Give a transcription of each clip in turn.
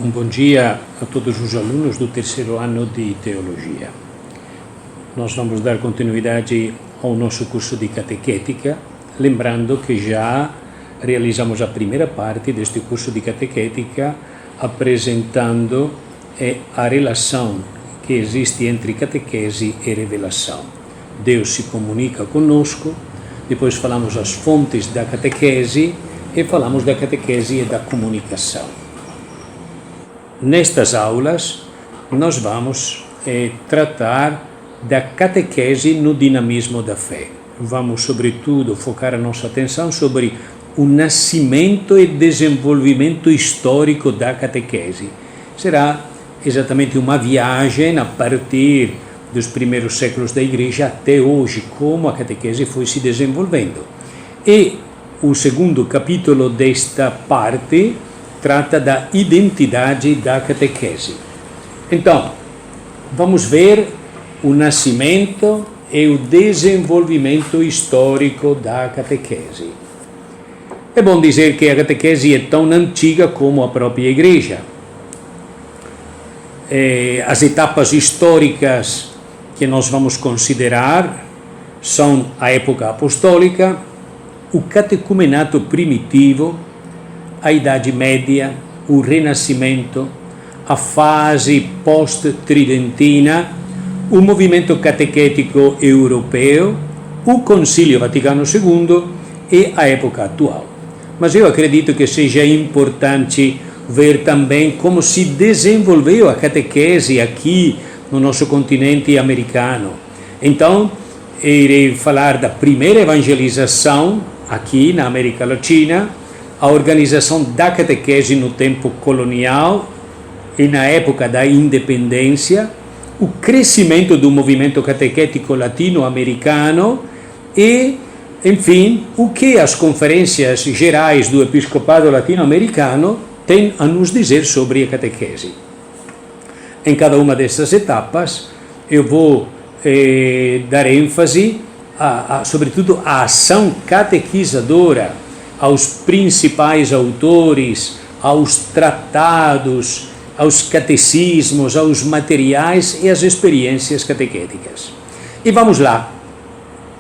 Um bom dia a todos os alunos do terceiro ano de Teologia. Nós vamos dar continuidade ao nosso curso de Catequética, lembrando que já realizamos a primeira parte deste curso de Catequética, apresentando a relação que existe entre catequese e revelação. Deus se comunica conosco, depois falamos as fontes da catequese e falamos da catequese e da comunicação. Nestas aulas, nós vamos tratar da catequese no dinamismo da fé. Vamos, sobretudo, focar a nossa atenção sobre o nascimento e desenvolvimento histórico da catequese. Será exatamente uma viagem a partir dos primeiros séculos da Igreja até hoje, como a catequese foi se desenvolvendo. E o segundo capítulo desta parte trata da identidade da catequese. Então, vamos ver o nascimento e o desenvolvimento histórico da catequese. É bom dizer que a catequese é tão antiga como a própria Igreja. As etapas históricas que nós vamos considerar são a época apostólica, o catecumenato primitivo, a Idade Média, o Renascimento, a fase post-tridentina, o movimento catequético europeu, o Concílio Vaticano II e a época atual. Mas eu acredito que seja importante ver também como se desenvolveu a catequese aqui no nosso continente americano. Então, irei falar da primeira evangelização aqui na América Latina, a organização da catequese no tempo colonial e na época da independência, o crescimento do movimento catequético latino-americano e, enfim, o que as conferências gerais do episcopado latino-americano têm a nos dizer sobre a catequese. Em cada uma dessas etapas, eu vou dar ênfase, sobretudo, à ação catequizadora, aos principais autores, aos tratados, aos catecismos, aos materiais e às experiências catequéticas. E vamos lá.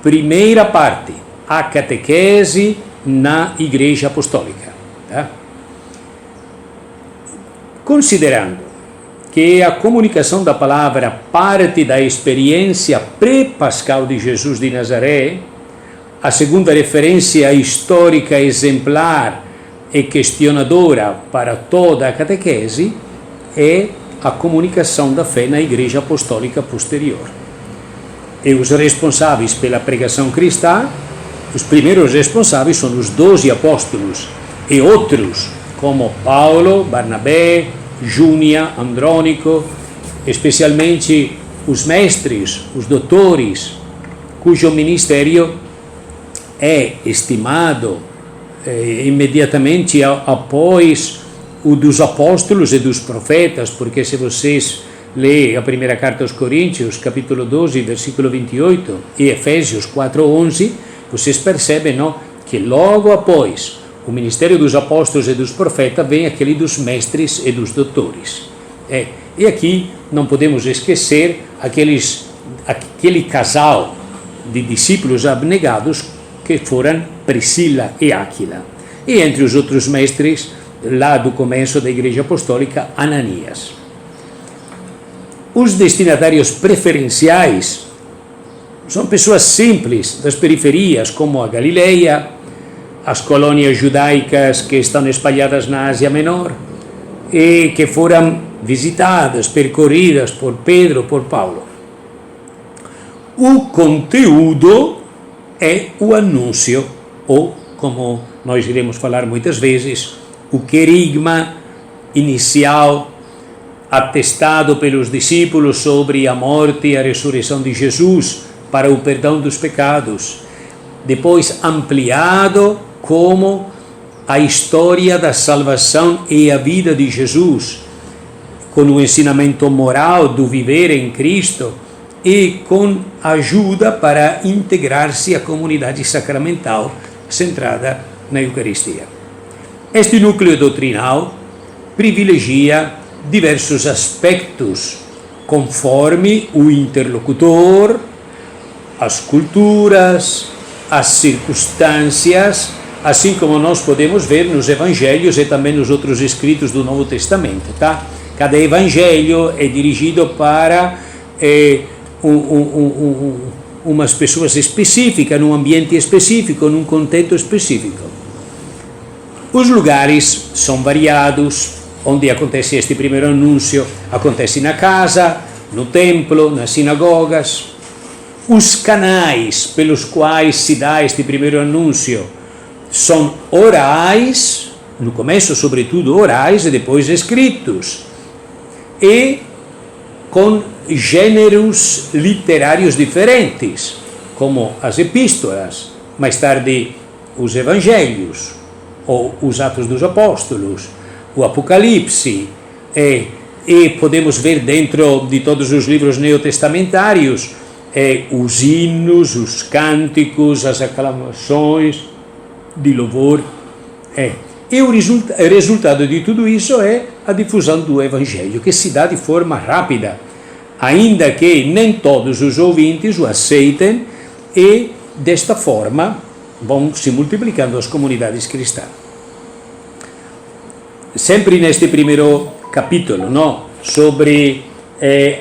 Primeira parte, a catequese na Igreja Apostólica. Tá? Considerando que a comunicação da palavra parte da experiência pré-pascal de Jesus de Nazaré, a segunda referência histórica exemplar e questionadora para toda a catequese é a comunicação da fé na Igreja Apostólica posterior. E os responsáveis pela pregação cristã, os primeiros responsáveis são os 12 apóstolos e outros, como Paulo, Barnabé, Júnia, Andrônico, especialmente os mestres, os doutores, cujo ministério é estimado imediatamente após o dos apóstolos e dos profetas, porque se vocês lerem a primeira carta aos Coríntios, capítulo 12, versículo 28, e Efésios 4:11, vocês percebem, não, que logo após o ministério dos apóstolos e dos profetas vem aquele dos mestres e dos doutores. E aqui não podemos esquecer aquele casal de discípulos abnegados que foram Priscila e Áquila. E entre os outros mestres, lá do começo da Igreja Apostólica, Ananias. Os destinatários preferenciais são pessoas simples das periferias, como a Galileia, as colônias judaicas que estão espalhadas na Ásia Menor e que foram visitadas, percorridas por Pedro, por Paulo. O conteúdo é o anúncio, ou, como nós iremos falar muitas vezes, o querigma inicial atestado pelos discípulos sobre a morte e a ressurreição de Jesus para o perdão dos pecados, depois ampliado como a história da salvação e a vida de Jesus, com o ensinamento moral do viver em Cristo e com ajuda para integrar-se à comunidade sacramental centrada na Eucaristia. Este núcleo doutrinal privilegia diversos aspectos, conforme o interlocutor, as culturas, as circunstâncias, assim como nós podemos ver nos evangelhos e também nos outros escritos do Novo Testamento, tá? Cada evangelho é dirigido para umas pessoas específicas, num ambiente específico, num contexto específico. Os lugares são variados, onde acontece este primeiro anúncio, acontece na casa, no templo, nas sinagogas. Os canais pelos quais se dá este primeiro anúncio são orais, no começo sobretudo orais e depois escritos, e com gêneros literários diferentes, como as epístolas, mais tarde os evangelhos, ou os Atos dos Apóstolos, o Apocalipse, e podemos ver dentro de todos os livros neotestamentários os hinos, os cânticos, as aclamações de louvor. E o resultado de tudo isso é a difusão do Evangelho, que se dá de forma rápida, ainda que nem todos os ouvintes o aceitem, e desta forma vão se multiplicando as comunidades cristãs. Sempre neste primeiro capítulo, sobre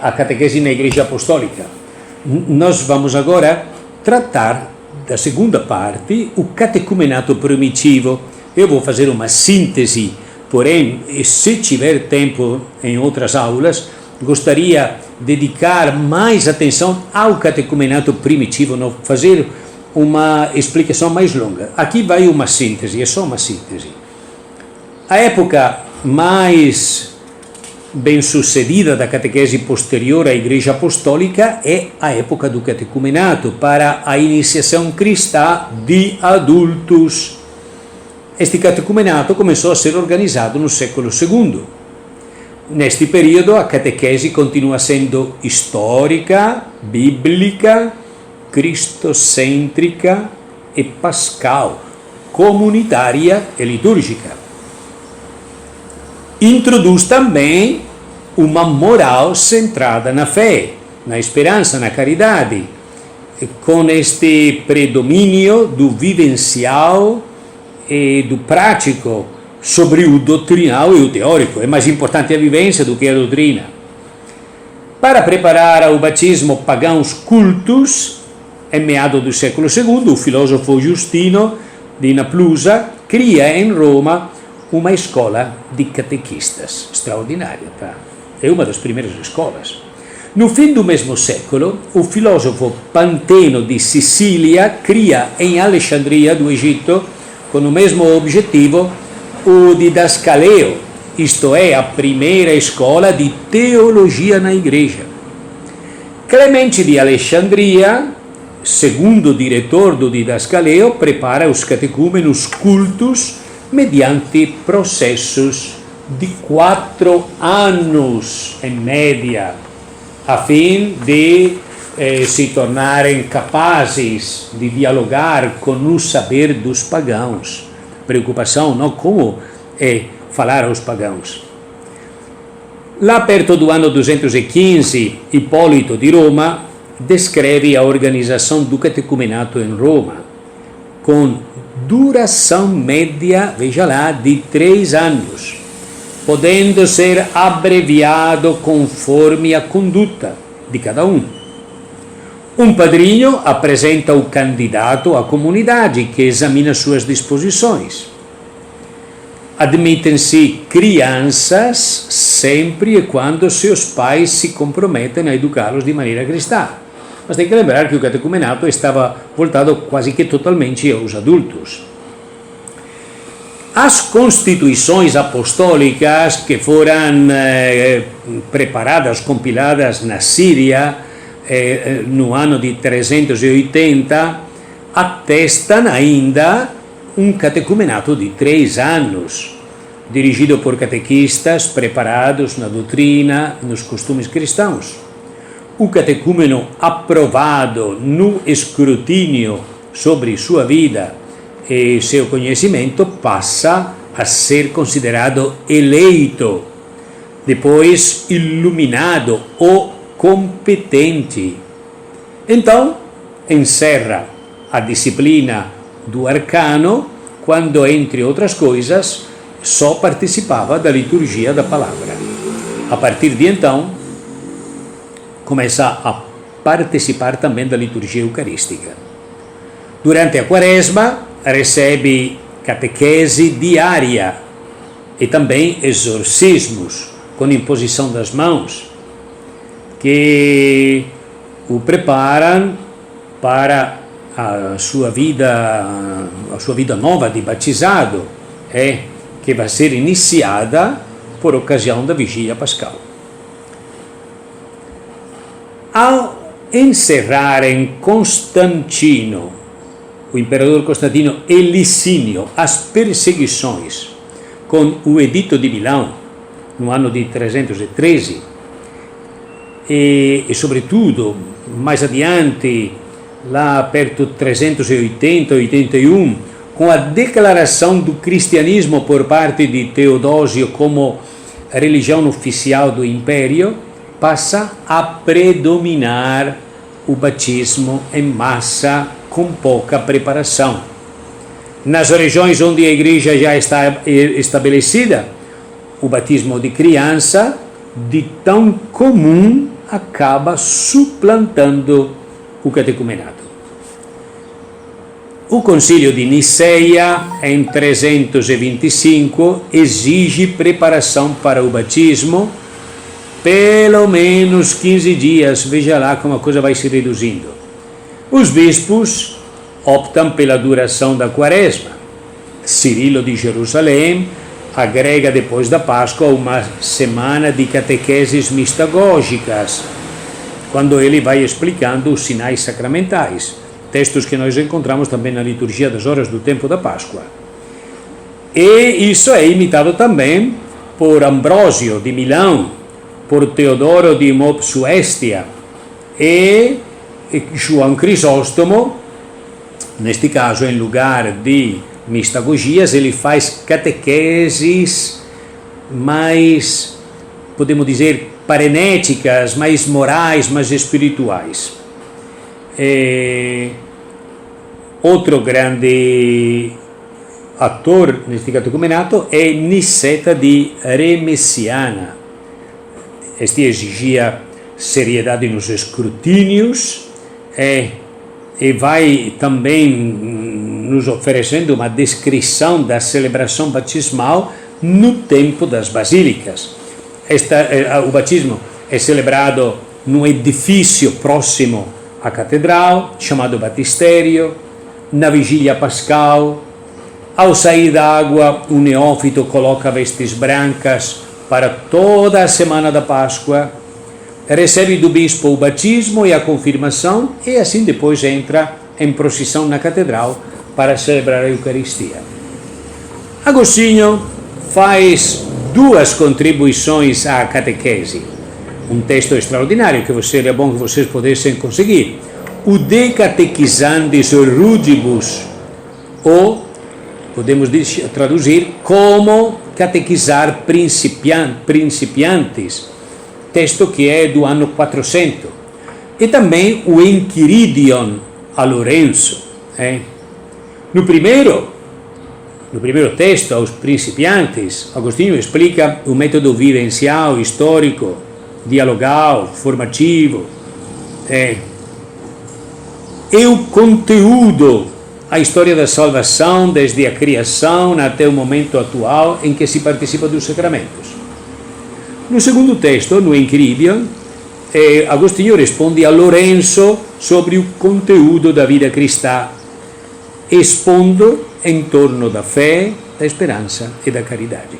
a catequese na Igreja Apostólica, nós vamos agora tratar da segunda parte, o catecumenato primitivo. Eu vou fazer uma síntese, porém, se tiver tempo em outras aulas, gostaria de dedicar mais atenção ao catecumenato primitivo, não fazer uma explicação mais longa. Aqui vai uma síntese, é só uma síntese. A época mais bem-sucedida da catequese posterior à Igreja Apostólica é a época do catecumenato para a iniciação cristã de adultos. Este catecumenato começou a ser organizado no século II. Neste período, a catequese continua sendo histórica, bíblica, cristocêntrica e pascal, comunitária e litúrgica. Introduz também uma moral centrada na fé, na esperança, na caridade, com este predomínio do vivencial e do prático sobre o doutrinal e o teórico. É mais importante a vivência do que a doutrina. Para preparar ao batismo pagãos cultos, em meados do século II, o filósofo Justino de Naplusa cria em Roma uma escola de catequistas extraordinária, tá? É uma das primeiras escolas. No fim do mesmo século, o filósofo Panteno de Sicília cria em Alexandria do Egito, com o mesmo objetivo, o didascaleo, isto é, a primeira escola de teologia na igreja. Clemente de Alexandria, segundo diretor do didascaleo, prepara os catecúmenos cultos mediante processos de 4 anos, em média, a fim de se tornarem capazes de dialogar com o saber dos pagãos. Preocupação, não como falar aos pagãos. Lá perto do ano 215, Hipólito de Roma descreve a organização do catecumenato em Roma, com duração média, veja lá, de 3 anos, podendo ser abreviado conforme a conduta de cada um. Um padrinho apresenta o candidato à comunidade, que examina suas disposições. Admitem-se crianças sempre e quando seus pais se comprometem a educá-los de maneira cristã. Mas tem que lembrar que o catecumenato estava voltado quase que totalmente aos adultos. As constituições apostólicas que foram preparadas, compiladas na Síria no ano de 380, atestam ainda um catecumenato de 3 anos, dirigido por catequistas preparados na doutrina e nos costumes cristãos. O catecúmeno aprovado no escrutínio sobre sua vida e seu conhecimento passa a ser considerado eleito, depois iluminado ou competente. Então, encerra a disciplina do arcano quando, entre outras coisas, só participava da liturgia da palavra. A partir de então, começa a participar também da liturgia eucarística. Durante a quaresma, recebe catequese diária e também exorcismos, com imposição das mãos, que o preparam para a sua vida nova de batizado, que vai ser iniciada por ocasião da vigília pascal. Ao encerrar em Constantino, o imperador Constantino e Licínio, as perseguições com o Edito de Milão, no ano de 313, e sobretudo, mais adiante, lá perto de 380, 81, com a declaração do cristianismo por parte de Teodósio como religião oficial do império, passa a predominar o batismo em massa com pouca preparação. Nas regiões onde a igreja já está estabelecida, o batismo de criança, de tão comum, acaba suplantando o catecumenato. O Concílio de Niceia, em 325, exige preparação para o batismo, pelo menos 15 dias, veja lá como a coisa vai se reduzindo. Os bispos optam pela duração da quaresma. Cirilo de Jerusalém agrega depois da Páscoa uma semana de catequeses mistagógicas, quando ele vai explicando os sinais sacramentais, textos que nós encontramos também na liturgia das horas do tempo da Páscoa. E isso é imitado também por Ambrósio de Milão, por Teodoro de Mopsuestia e João Crisóstomo. Neste caso, em lugar de mistagogias, ele faz catequeses mais, podemos dizer, parenéticas, mais morais, mais espirituais. Outro grande ator neste catecumenato é Niceta de Remessiana. Este exigia seriedade nos escrutínios e vai também nos oferecendo uma descrição da celebração batismal no tempo das basílicas. O batismo é celebrado num edifício próximo à catedral, chamado batistério, na vigília pascal. Ao sair da água, o neófito coloca vestes brancas para toda a semana da Páscoa, recebe do bispo o batismo e a confirmação, e assim depois entra em procissão na catedral para celebrar a Eucaristia. Agostinho faz duas contribuições à catequese. Um texto extraordinário que seria bom que vocês pudessem conseguir. O De Catechizandis Rudibus, ou podemos traduzir como catequizar principiantes, texto que é do ano 400. E também o Enchiridion a Lourenço. No primeiro texto, aos principiantes, Agostinho explica o método vivencial, histórico, dialogal, formativo, e o conteúdo, a história da salvação, desde a criação até o momento atual em que se participa dos sacramentos. No segundo texto, no Enchiridion, Agostinho responde a Lourenço sobre o conteúdo da vida cristã, expondo em torno da fé, da esperança e da caridade.